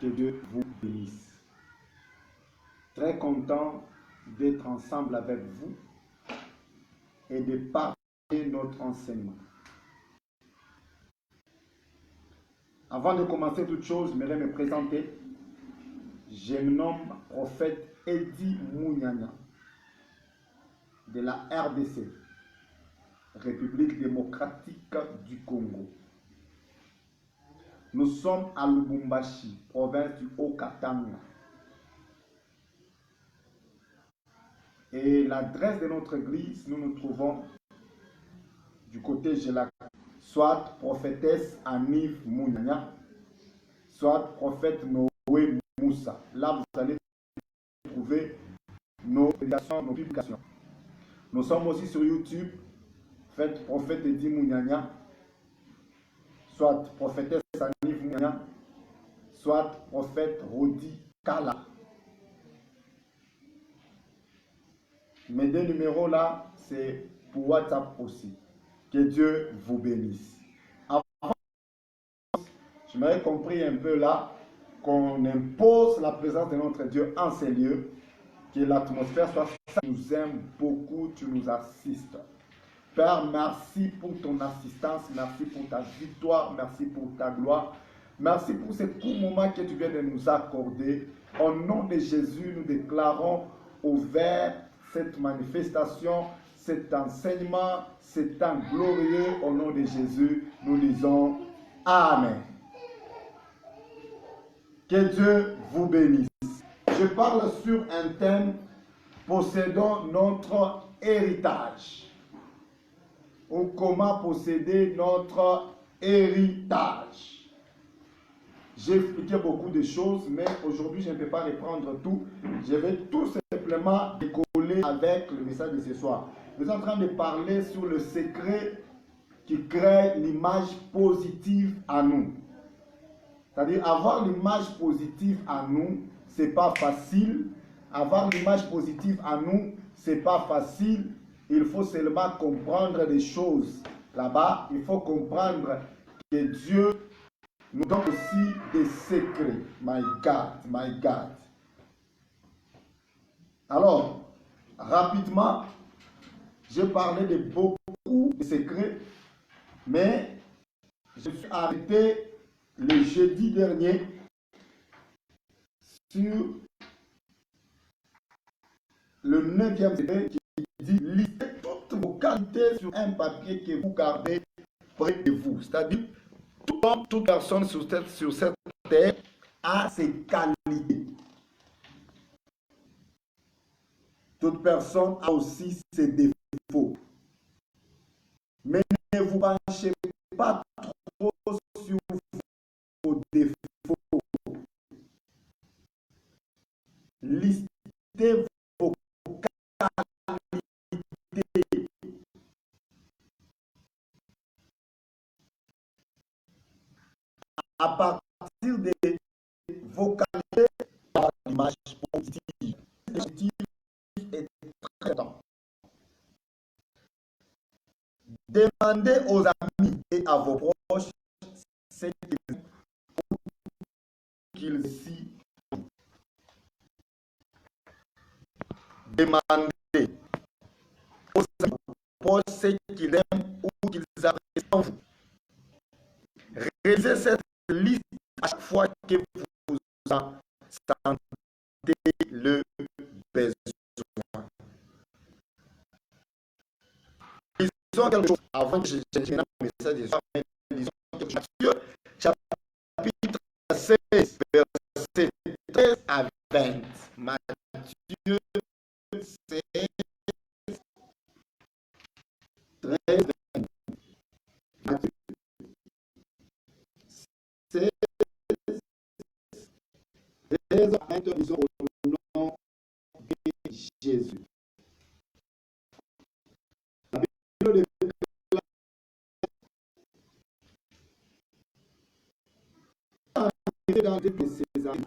Que Dieu vous bénisse. Très content d'être ensemble avec vous et de partager notre enseignement. Avant de commencer toute chose, j'aimerais me présenter. Je me nomme prophète Eddy Munyanya de la RDC, République démocratique du Congo. Nous sommes à Lubumbashi, province du Haut-Katanga. Et l'adresse de notre église, nous nous trouvons du côté de la soit prophétesse Aniv Munyanya, soit prophète Noé Moussa. Là, vous allez trouver nos publications. Nous sommes aussi sur YouTube. Faites prophète Eddy Munyanya, soit prophétesse Aniv Munyanya, soit prophète Rodi Kala. Mes deux numéros là, c'est pour WhatsApp aussi. Que Dieu vous bénisse. Avant, j'aimerais compris un peu là qu'on impose la présence de notre Dieu en ces lieux, que l'atmosphère soit ça. Tu nous aimes beaucoup, tu nous assistes. Père, merci pour ton assistance, merci pour ta victoire, merci pour ta gloire. Merci pour ce court moment que tu viens de nous accorder. Au nom de Jésus, nous déclarons ouvert cette manifestation, cet enseignement, cet temps glorieux. Au nom de Jésus, nous disons Amen. Que Dieu vous bénisse. Je parle sur un thème, possédons notre héritage. Ou comment posséder notre héritage. J'ai expliqué beaucoup de choses, mais aujourd'hui, je ne peux pas reprendre tout. Je vais tout simplement décoller avec le message de ce soir. Nous sommes en train de parler sur le secret qui crée l'image positive à nous. C'est-à-dire, avoir l'image positive à nous, ce n'est pas facile. Avoir l'image positive à nous, ce n'est pas facile. Il faut seulement comprendre des choses. Là-bas, il faut comprendre que Dieu nous donne aussi des secrets. My God, my God. Alors, rapidement, j'ai parlé de beaucoup de secrets, mais je suis arrêté le jeudi dernier sur le 9e secret qui dit listez toutes vos qualités sur un papier que vous gardez près de vous. C'est-à-dire, toute personne sur cette terre a ses qualités. Toute personne a aussi ses défauts. Mais ne vous penchez pas trop sur vos défauts. Listez vos qualités. À partir de vos qualités, l'image positive. Positive est très important. Demandez aux amis et à vos proches ce qu'ils s'y ont. Demandez aux amis et aux proches ce qu'ils aiment ou qu'ils apprécient en vous. Réalisez cette liste à chaque fois que vous en sentez le besoin. Lisons quelque chose avant que je termine mon message de soir, mais lisons quelque chose. Matthieu, chapitre 16, verset 13 à 20. Matthieu 16, 13, 20. Matthieu 16, 13 à 20, disons au nom de Jésus. La Bible dans ces années,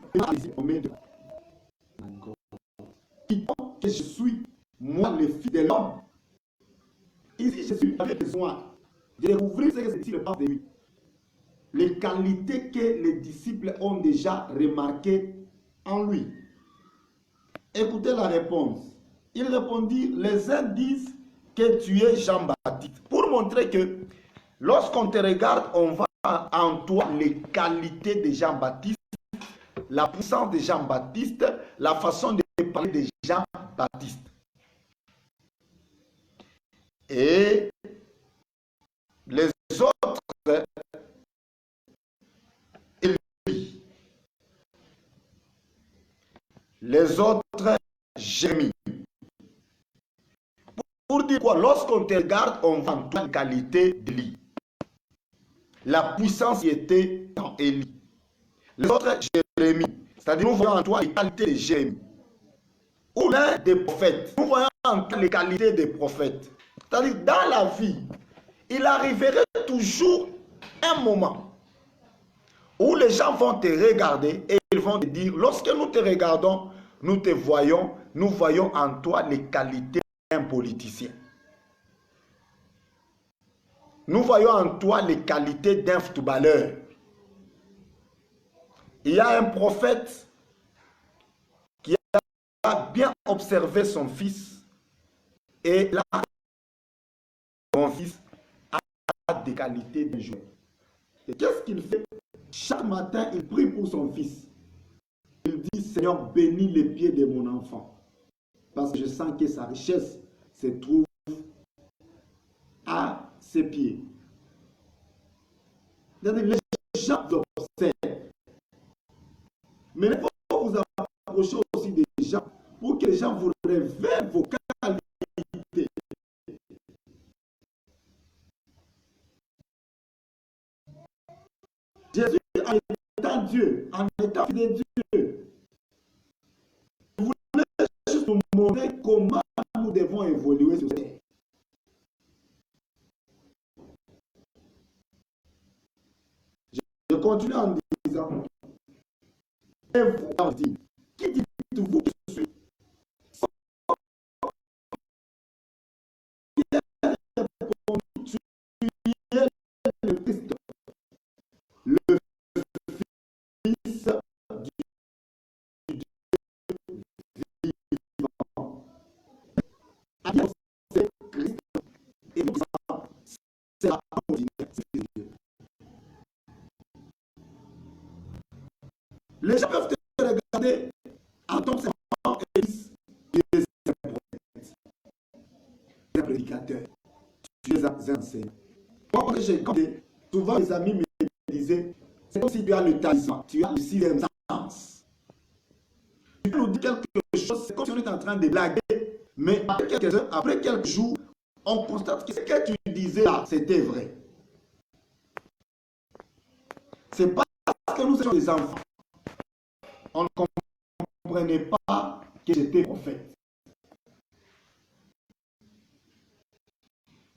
que je suis, moi, le Fils de l'homme. Ici, Jésus avait besoin de découvrir ce que c'est le temps de lui. les qualités que les disciples ont déjà remarquées en lui. Écoutez la réponse. Il répondit, les uns disent que tu es Jean-Baptiste. Pour montrer que lorsqu'on te regarde, on voit en toi les qualités de Jean-Baptiste, la puissance de Jean-Baptiste, la façon de parler de Jean-Baptiste. Et les autres, Élie. Les autres, Jérémie. Pour dire quoi? Lorsqu'on te regarde, on voit en toi la qualité d'Élie. La puissance qui était dans Élie. Les autres, Jérémie. C'est-à-dire, nous voyons en toi les qualités de Jérémie. Ou l'un des prophètes. Nous voyons en toi les qualités des prophètes. C'est-à-dire, dans la vie, il arriverait toujours un moment où les gens vont te regarder et ils vont te dire, lorsque nous te regardons, nous te voyons, nous voyons en toi les qualités d'un politicien. Nous voyons en toi les qualités d'un footballeur. Il y a un prophète qui a bien observé son fils et là, mon fils a des qualités de joueur. Et qu'est-ce qu'il fait? Chaque matin, il prie pour son fils. Il dit, Seigneur, bénis les pieds de mon enfant. Parce que je sens que sa richesse se trouve à ses pieds. Les gens vous observent. Mais il faut vous approcher aussi des gens pour que les gens vous révèlent vos qualités. Jésus, en étant Dieu, en étant fils de Dieu, vous voulez juste nous montrer comment nous devons évoluer sur cette terre. Je continue en disant, et vous dites, qui dites-vous que je suis? Il a répondu, tu es le Christ, le Fils du Dieu vivant. C'est Christ et c'est la ordinaire de Dieu. Les gens peuvent te regarder en tant que et disent, tu es un prophète, tu es un prédicateur, tu es un enseignant. Moi, quand j'ai compté, souvent mes amis me disaient, c'est comme si tu as le talisman, tu as le sixième sens. Tu peux nous dire quelque chose, c'est comme si on était en train de blaguer, mais après quelques heures, après quelques jours, on constate que ce que tu disais là, c'était vrai. C'est pas parce que nous étions des enfants. On ne comprenait pas que j'étais prophète.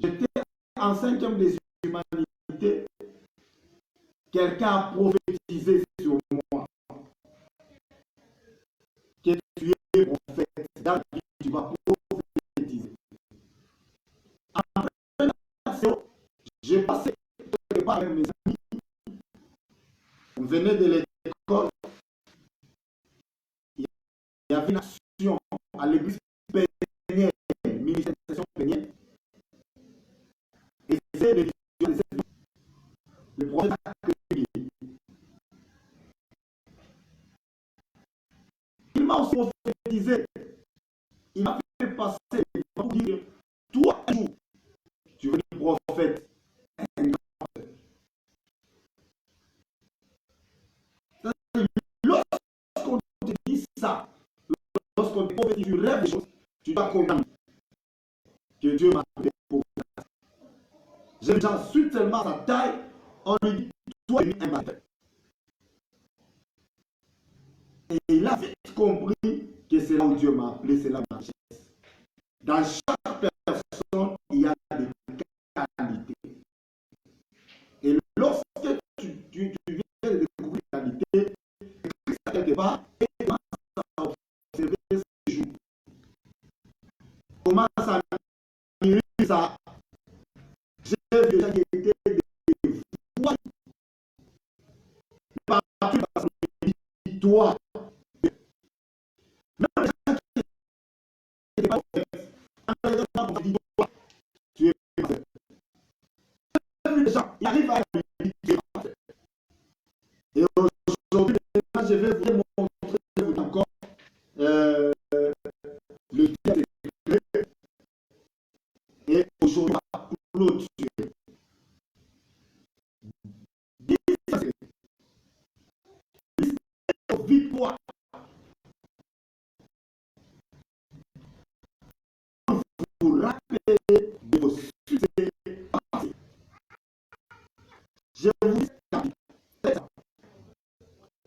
J'étais en 5e des humanités. Quelqu'un a prophétisé sur moi. Que tu es prophète. Dans la vie, tu vas prophétiser. Après l'action, j'ai passé quelque part avec mes amis. On venait de l'école. Il y avait une action à l'église Péniel, ministère Péniel. Et c'est le prophète a accueilli. Il m'a aussi prophétisé. Il m'a fait passer pour dire, toi, un jour, tu veux être prophète. Lorsqu'on te dit ça, lorsqu'on te prophétise, tu rêves des choses, tu dois comprendre que Dieu m'a appelé pour ça. J'en suis tellement à sa taille, on lui dit, toi, tu es un matin. Et il a vite compris que c'est là où Dieu m'a appelé, c'est là ma richesse. Dans chaque personne, il y a des qualités. Et lorsque tu viens de découvrir les qualités, Christ quelque part, et commence à observer ce jour. Commence à mirer ça. J'ai déjà été des voix victoire. Même les gens qui n'étaient pas prophètes, tu es prophète. Les gens, ils arrivent à la vie. Et aujourd'hui, je vais vous montrer encore le diable secret. Et aujourd'hui, on va clôturer. Victoire. Vous rappelez de vos succès passés. Je vous dis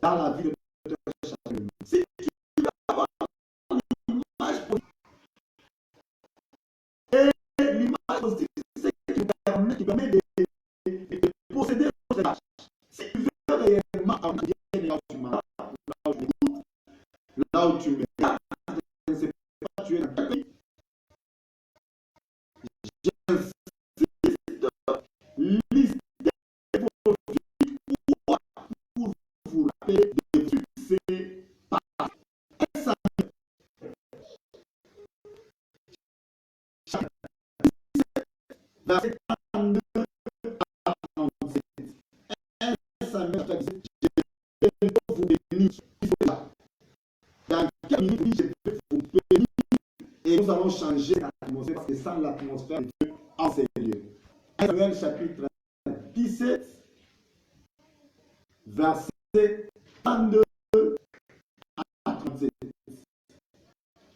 dans la vie de notre chacun. Si tu veux avoir l'image positive, et l'image positive, c'est ce qui permet de posséder votre image. Si tu veux réellement avoir là où tu m'entends, là où tu m'écoutes, là où tu me regardes, je ne sais pas, tu es dans quel pays. Listez vos victoires pour vous rappeler des succès passés. Verset 32 à 37. 1 Samuel 37. Je vais vous bénir. Dans quelques minutes, je vais vous bénir et nous allons changer l'atmosphère parce que sans l'atmosphère de Dieu en ces lieux. 1 Samuel chapitre 17, verset 32 à 37.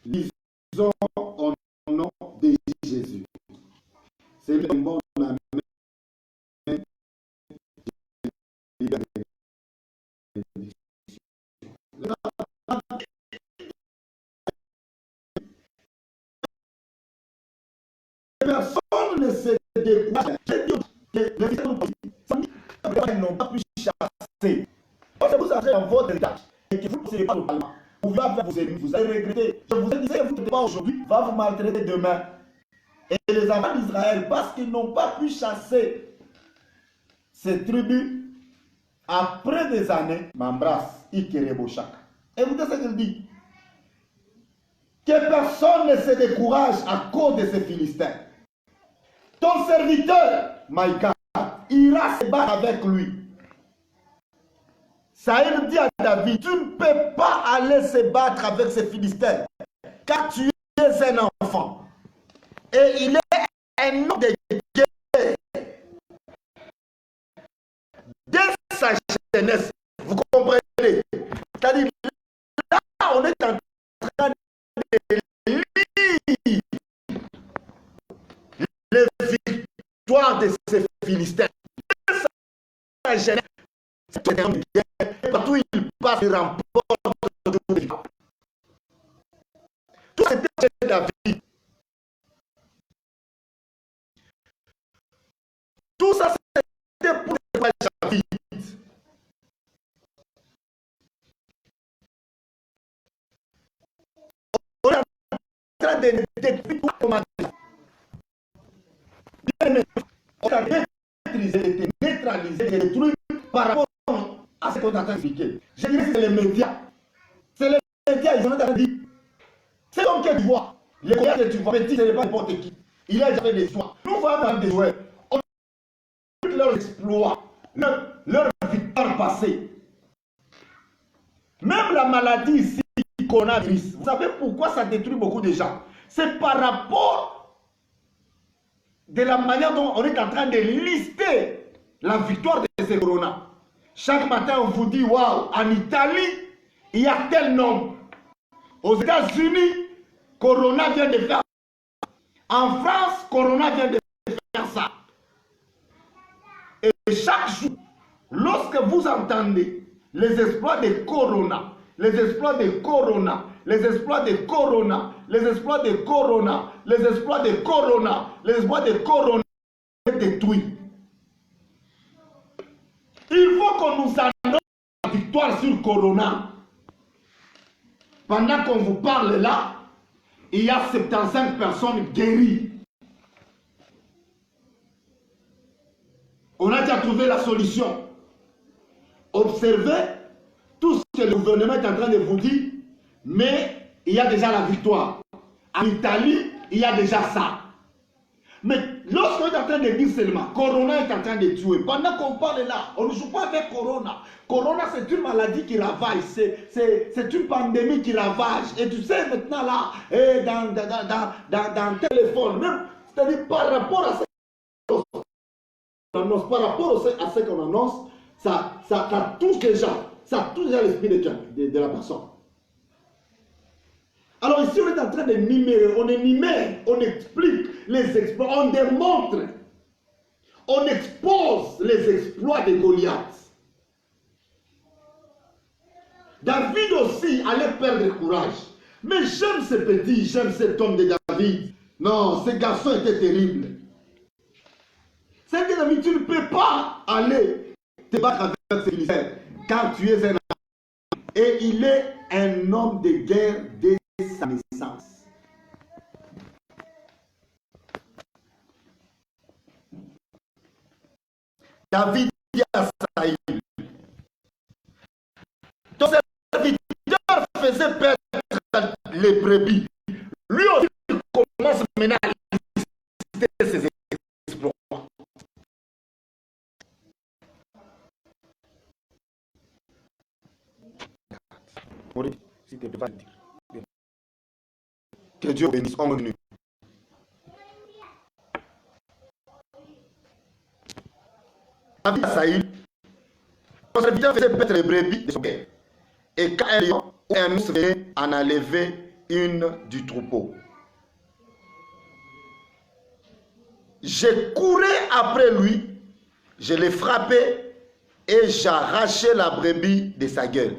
Lisons au nom de Jésus. C'est le bon amen. Personne ne se décourage. Les n'ont pas pu chasser. Quand vous entrez dans votre état et que vous ne possédez pas le parlement, vous allez faire vos ennemis, vous allez regretter. Je vous ai dit, si vous ne pas aujourd'hui, va vous maltraiter demain. Et les enfants d'Israël, parce qu'ils n'ont pas pu chasser ces tribus, après des années, m'embrasse, Ikereboshak. Écoutez ce qu'il dit. Que personne ne se décourage à cause de ces Philistins. Ton serviteur, Maïka, ira se battre avec lui. Saül dit à David, tu ne peux pas aller se battre avec ces Philistins, car tu es un enfant. Et il est un homme de guerre. Dès sa jeunesse, vous comprenez? C'est-à-dire, là, on est en train de lire les victoires de ces Philistins. Dès sa jeunesse, c'est un homme de guerre. Partout où il passe, il remporte des victoires. Tout c'était chez David. Tout ça, c'était pour David. On est en train de détruire tout comment dire. On a maîtrisé, neutralisé, détruit par rapport à ce qu'on est en train d'expliquer. Je dirais que c'est les médias. C'est les médias, ils ont en train de dire. C'est comme que tu vois. Les gars que tu vois, petit, ce n'est pas n'importe qui. Il a jamais des histoires. Nous voyons des joueurs. On a leurs exploits, leur victoire passée. Même la maladie ici, coronavirus, vous savez pourquoi ça détruit beaucoup de gens? C'est par rapport de la manière dont on est en train de lister la victoire de ce corona. Chaque matin, on vous dit, waouh, en Italie, il y a tel nombre. Aux États-Unis, corona vient de faire ça. En France, corona vient de faire ça. Et chaque jour, lorsque vous entendez les exploits de corona, les exploits de corona, les exploits de corona, les exploits de corona, les exploits de corona, les exploits de corona détruits. Il faut qu'on nous annonce la victoire sur corona. Pendant qu'on vous parle là, il y a 75 personnes guéries. On a déjà trouvé la solution. Observez tout ce que le gouvernement est en train de vous dire, mais il y a déjà la victoire. En Italie, il y a déjà ça. Mais lorsqu'on est en train de dire seulement, Corona est en train de tuer, pendant qu'on parle là, on ne joue pas avec Corona. Corona, c'est une maladie qui ravage, c'est une pandémie qui ravage. Et tu sais maintenant là, dans le téléphone, même, c'est-à-dire par rapport à ce qu'on annonce, par rapport à ce qu'on annonce, ça touche déjà, l'esprit de la personne. Alors ici, on est en train de numérer, on énumère, on explique les exploits, on démontre, on expose les exploits de Goliath. David aussi allait perdre courage. Mais j'aime ce petit, j'aime cet homme de David. Non, ce garçon était terrible. C'est que David, tu ne peux pas aller te battre avec ces Philistins, car tu es un homme. Et il est un homme de guerre dès sa naissance. David dit à Saïl, ton serviteur faisait perdre les brebis. Lui aussi commence maintenant à lister ses exploits. Si tu ne peux pas le dire. Que Dieu bénisse, on continue. David à Saïl, ton serviteur faisait perdre les brebis de son père. Et quand un lion ou un ours venait en enlever une du troupeau, je courais après lui, je l'ai frappé et j'arrachais la brebis de sa gueule.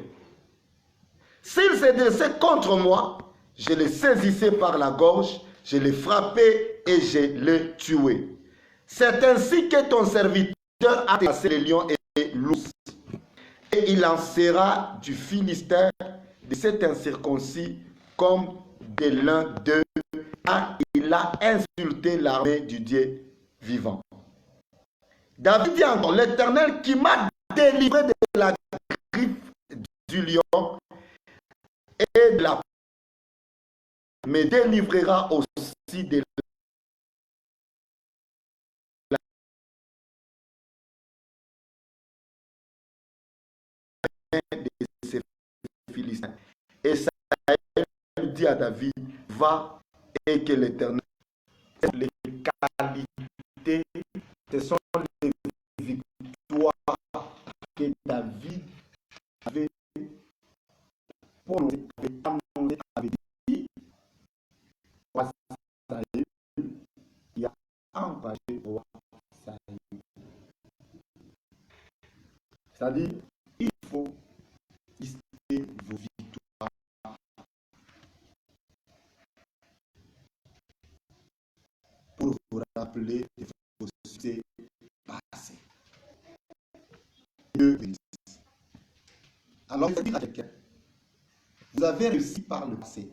S'il s'est dressé contre moi, je le saisissais par la gorge, je l'ai frappé et je l'ai tué. C'est ainsi que ton serviteur a chassé les lions et l'ours. Et il en sera du Philistin, de cet incirconcis, comme de l'un d'eux, car il a insulté l'armée du Dieu vivant. David dit encore, l'Éternel qui m'a délivré de la griffe du lion et de la me délivrera aussi de la main de ces Philistins. Et ça dit à David, va et que l'Éternel, les qualités, ce sont les victoires que David avait prononcées, avait dit, Saïl, qui a enragé le roi Saïl. C'est-à-dire, il faut lister vos victoires pour vous rappeler de vos succès passés. Dieu bénisse. Alors, il faut dire à quelqu'un, vous avez réussi par le passé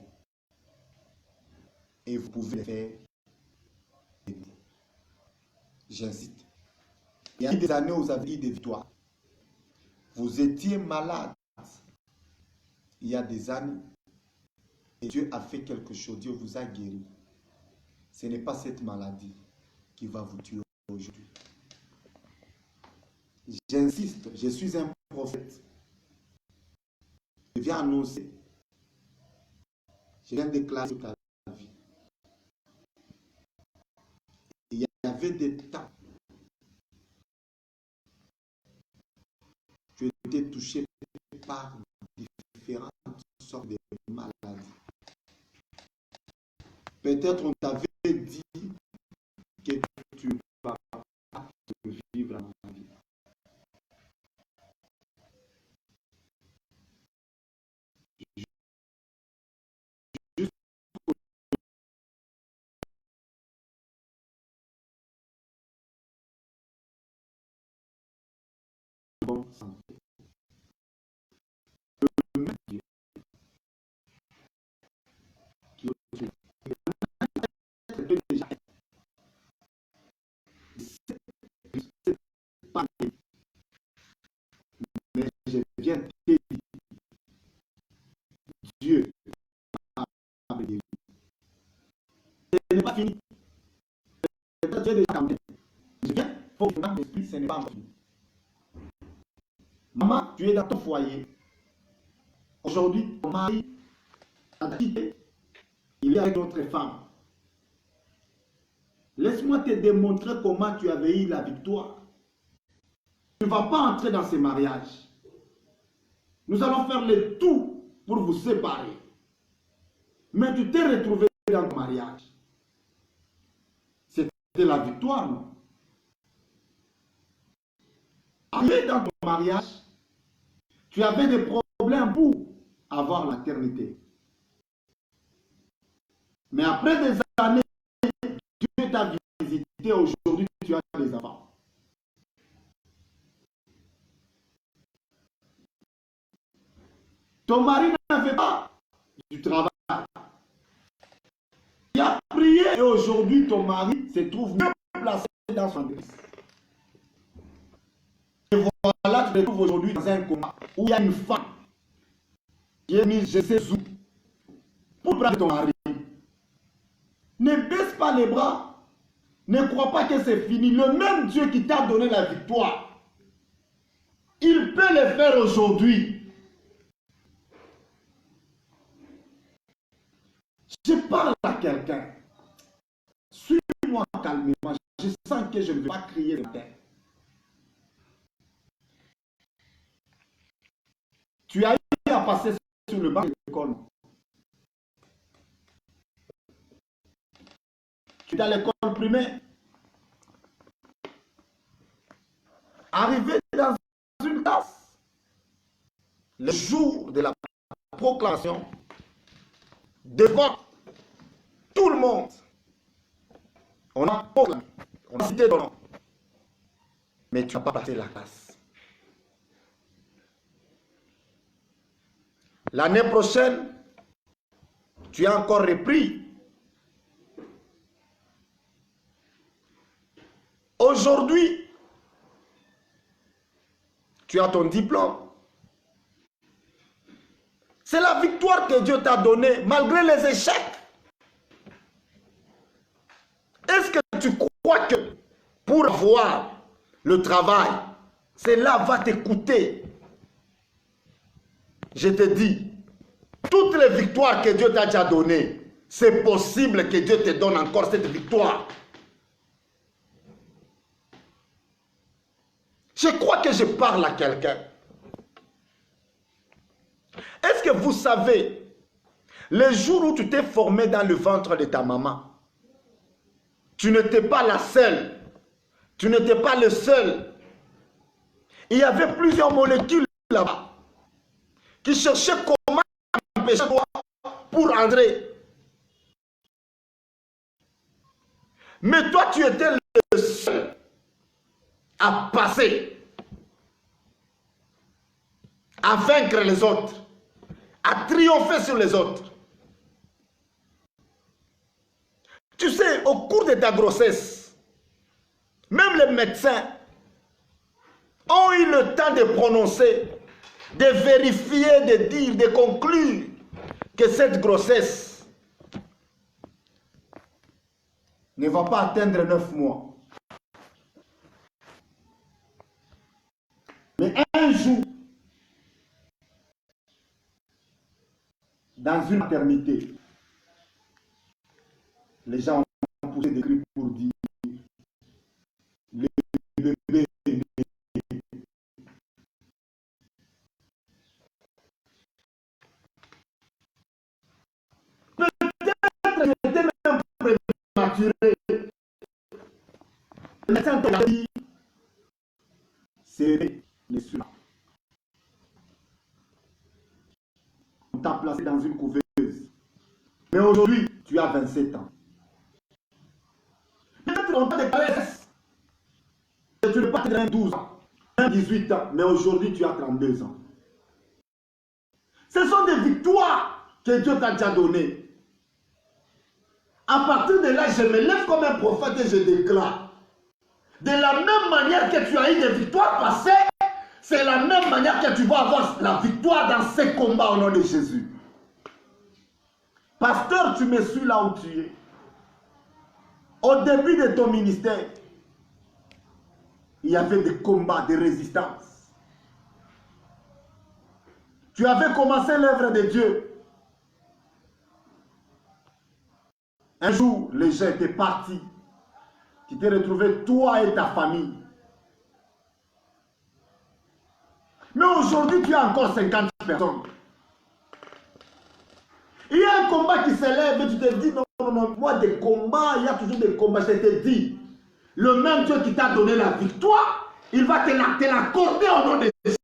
et vous pouvez le faire. J'insiste. Il y a des années où vous avez eu des victoires. Vous étiez malade. Il y a des années. Et Dieu a fait quelque chose. Dieu vous a guéri. Ce n'est pas cette maladie qui va vous tuer aujourd'hui. J'insiste. Je suis un prophète. Je viens annoncer. Je viens déclarer ta vie. Il y avait des temps. Tu étais touché par différentes sortes de maladies. Peut-être on t'avait dit que tu ne vas pas vivre la vie. Juste bon santé. Mais je viens te dire ce n'est pas fini. Maman, tu es dans ton foyer. Aujourd'hui, ton mari a quitté. Il est avec d'autres femmes. Laisse-moi te démontrer comment tu avais eu la victoire. Tu ne vas pas entrer dans ces mariages. Nous allons faire le tout pour vous séparer. Mais tu t'es retrouvé dans ton mariage. C'était la victoire, non? Arrivé dans ton mariage, tu avais des problèmes pour avoir la maternité. Mais après des années, Dieu t'a visité, aujourd'hui tu as des enfants. Ton mari n'avait pas du travail. Il a prié et aujourd'hui ton mari se trouve mieux placé dans son église. Et voilà, tu te trouves aujourd'hui dans un coma où il y a une femme qui est mise, je sais où, pour prendre ton mari. Ne baisse pas les bras. Ne crois pas que c'est fini. Le même Dieu qui t'a donné la victoire, il peut le faire aujourd'hui. Je parle à quelqu'un. Suis-moi calmement. Je sens que je ne vais pas crier de terre. Tu as eu à passer sur le banc de l'école. Tu es à l'école primaire. Arrivé dans une classe, le jour de la proclamation, devant tout le monde, on a proclamé, on a cité ton nom. Mais tu n'as pas passé la classe. L'année prochaine, tu as encore repris. Aujourd'hui, tu as ton diplôme. C'est la victoire que Dieu t'a donnée malgré les échecs. Est-ce que tu crois que pour avoir le travail, cela va te coûter? Je te dis, toutes les victoires que Dieu t'a déjà données, c'est possible que Dieu te donne encore cette victoire. Je crois que je parle à quelqu'un. Est-ce que vous savez, le jour où tu t'es formé dans le ventre de ta maman, tu n'étais pas la seule, tu n'étais pas le seul. Il y avait plusieurs molécules là-bas qui cherchaient comment empêcher toi pour entrer. Mais toi, tu étais le seul à passer, à vaincre les autres, à triompher sur les autres. Tu sais, au cours de ta grossesse, même les médecins ont eu le temps de prononcer, de vérifier, de dire, de conclure que cette grossesse ne va pas atteindre 9 mois. Mais un jour, dans une maternité, les gens ont poussé des cris pour dire le bébé est né. Peut-être que j'étais même prématuré. Le médecin t'a dit, c'est les suivants. On t'a placé dans une couveuse. Mais aujourd'hui, tu as 27 ans. Peut-être qu'on t'a déclaré que tu n'es pas 12 ans, 18 ans, mais aujourd'hui tu as 32 ans. Ce sont des victoires que Dieu t'a déjà données. À partir de là, je me lève comme un prophète et je déclare. De la même manière que tu as eu des victoires passées, c'est la même manière que tu vas avoir la victoire dans ces combats au nom de Jésus. Pasteur, tu me suis là où tu es. Au début de ton ministère, il y avait des combats, des résistances. Tu avais commencé l'œuvre de Dieu. Un jour, les gens étaient partis. Tu t'es retrouvé, toi et ta famille. Mais aujourd'hui, tu as encore 50 personnes. Il y a un combat qui s'élève et tu te dis, non, non, non, moi des combats, il y a toujours des combats. Je te dis, le même Dieu qui t'a donné la victoire, il va te l'accorder au nom de Jésus.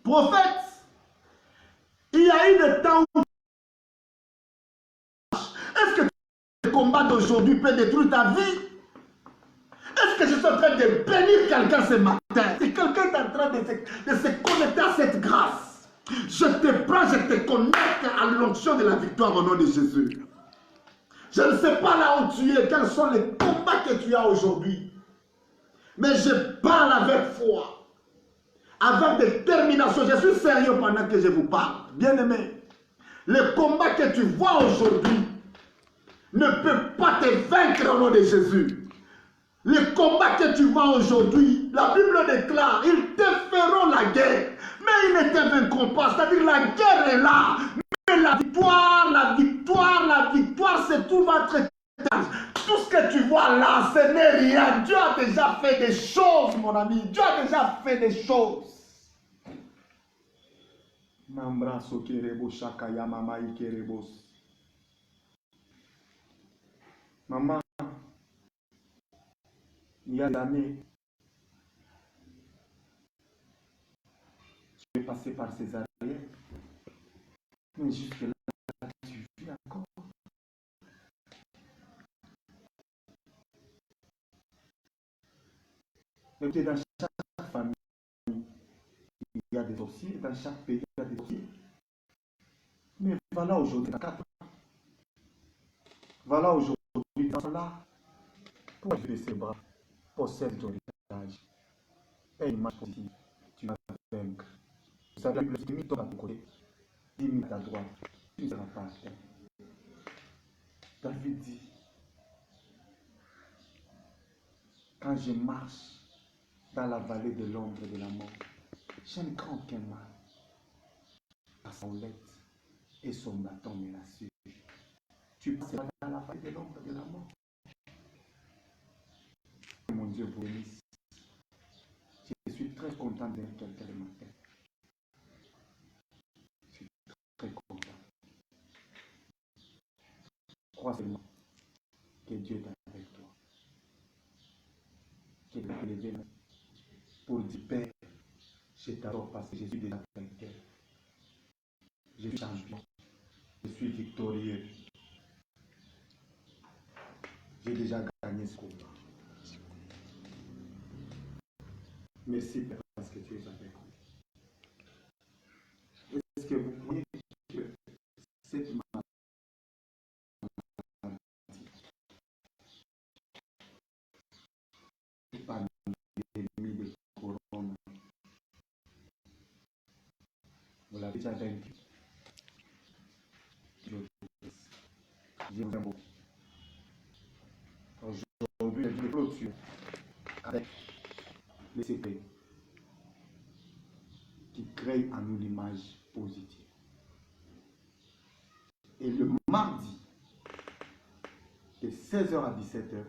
Prophète, il y a eu des temps où... Est-ce que le combat d'aujourd'hui peut détruire ta vie? Est-ce que je suis en train de bénir quelqu'un ce matin? Si quelqu'un est en train de se connecter à cette grâce, je te prends, je te connecte à l'onction de la victoire au nom de Jésus. Je ne sais pas là où tu es, quels sont les combats que tu as aujourd'hui. Mais je parle avec foi, avec détermination. Je suis sérieux pendant que je vous parle. Bien-aimé, le combat que tu vois aujourd'hui ne peut pas te vaincre au nom de Jésus. Les combats que tu vois aujourd'hui, la Bible déclare, ils te feront la guerre, mais ils ne te vaincront pas. C'est-à-dire la guerre est là, mais la victoire se trouve entre tes hanches. Tout ce que tu vois là, ce n'est rien. Dieu a déjà fait des choses, mon ami. Dieu a déjà fait des choses. Maman, il y a des années, je vais passer par ces arrières. Mais jusque là, tu vis encore. Et dans chaque famille, il y a des dossiers. Dans chaque pays, il y a des dossiers. Mais voilà aujourd'hui, dans 4 ans. Voilà aujourd'hui, dans là. Pour lever ses bras, possède ton héritage. Et une marche positive, tu vas vaincre. Vous savez, le 10 000 tombe à ton côté, 10 000 à ta droite, tu ne seras pas atteint. David dit, quand je marche dans la vallée de l'ombre de la mort, je ne crains aucun mal. À son lait et son bâton me rassure. Tu passeras dans la vallée de l'ombre de la mort. Mon Dieu vous bénisse. Je suis très content d'être quelqu'un de matin. Je suis très content. Crois seulement que Dieu est avec toi. Qu'il est élevé pour dire Père, je t'adore parce que je suis déjà vainqueur. Je suis champion. Je suis victorieux. J'ai déjà gagné ce combat. Merci Père parce que tu es avec moi. Est-ce que vous voyez que cette maladie n'est pas l'ennemi de corona? Vous l'avez déjà vaincu. Je vous aime beaucoup. Aujourd'hui, je vais clôturer avec les secrets qui créent en nous l'image positive. Et le mardi, de 16h à 17h,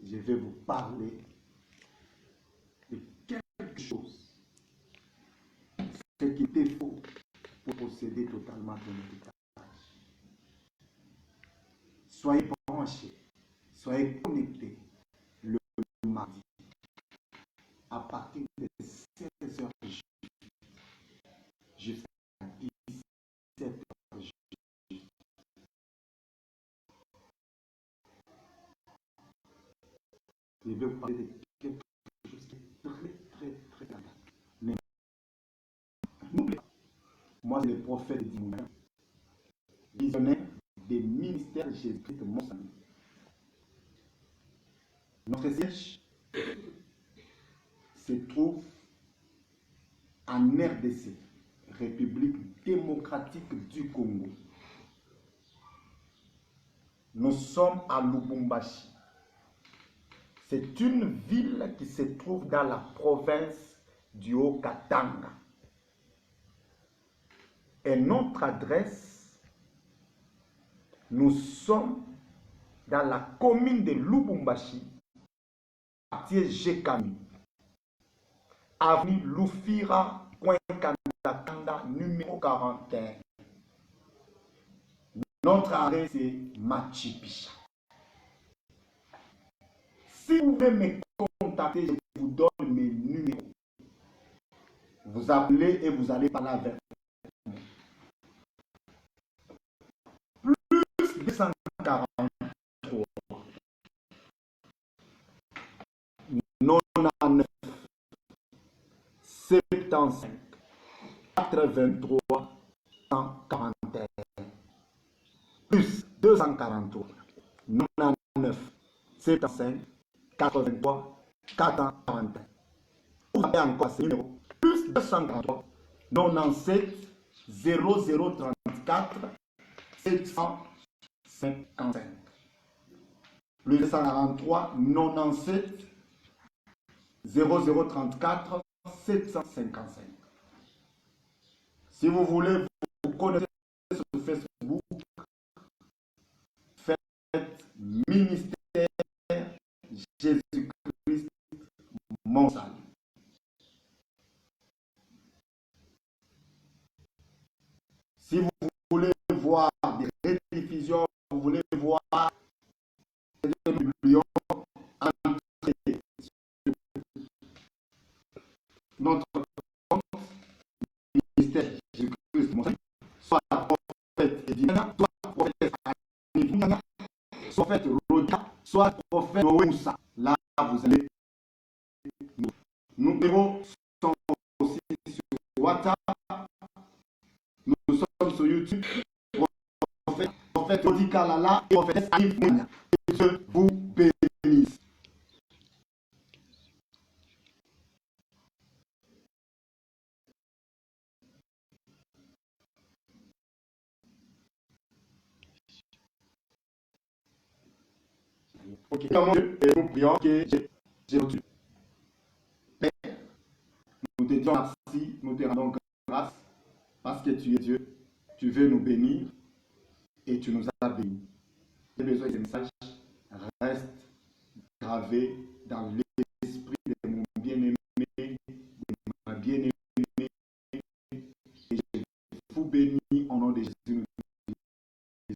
je vais vous parler de quelque chose, ce qui te faut pour posséder totalement ton héritage. Soyez branchés, soyez connectés le mardi à partir de 16h jusqu'à 17h. Je vais vous parler de quelque chose qui est très important. Mais n'oubliez pas, moi c'est le prophète Dimouna, visionnaire des ministères Jésus-Christ de Mont-Saint-Denis. Notre siège se trouve en RDC, République démocratique du Congo. Nous sommes à Lubumbashi. C'est une ville qui se trouve dans la province du Haut-Katanga. Et notre adresse, nous sommes dans la commune de Lubumbashi, quartier Jekami, avenue Lufira, coin Kandakanda, numéro 41. Notre adresse est Machipicha. Si vous voulez me contacter, je vous donne mes numéros. Vous appelez et vous allez parler avec moi. Plus 243 99 75 83 141 plus 243 99 75 83 441. Vous avez encore ce numéro plus 243 97 0034 755 plus 243 97 0034 755. Si vous voulez vous connecter sur Facebook, faites ministère Jésus-Christ mon salut. Si vous voulez voir des rediffusions, vous voulez voir des biblios, entrez sur notre compte ministère Jésus-Christ mon salut, soit prophète Edina, soit prophète Anibunga, soit prophète Rodia, soit prophète Noé Moussa. Là, vous allez. Nos numéros sont aussi sur WhatsApp. Nous sommes sur YouTube. Prophète Rodi Kalala et prophète Anif Mounia. Que Dieu vous bénisse. Ok, et nous prions que j'ai reçu. Père, nous te disons merci, nous te rendons grâce parce que tu es Dieu, tu veux nous bénir et tu nous as bénis. Les besoins de message restent gravés dans l'esprit de mon bien-aimé, de ma bien-aimée, et je vous bénis au nom de Jésus.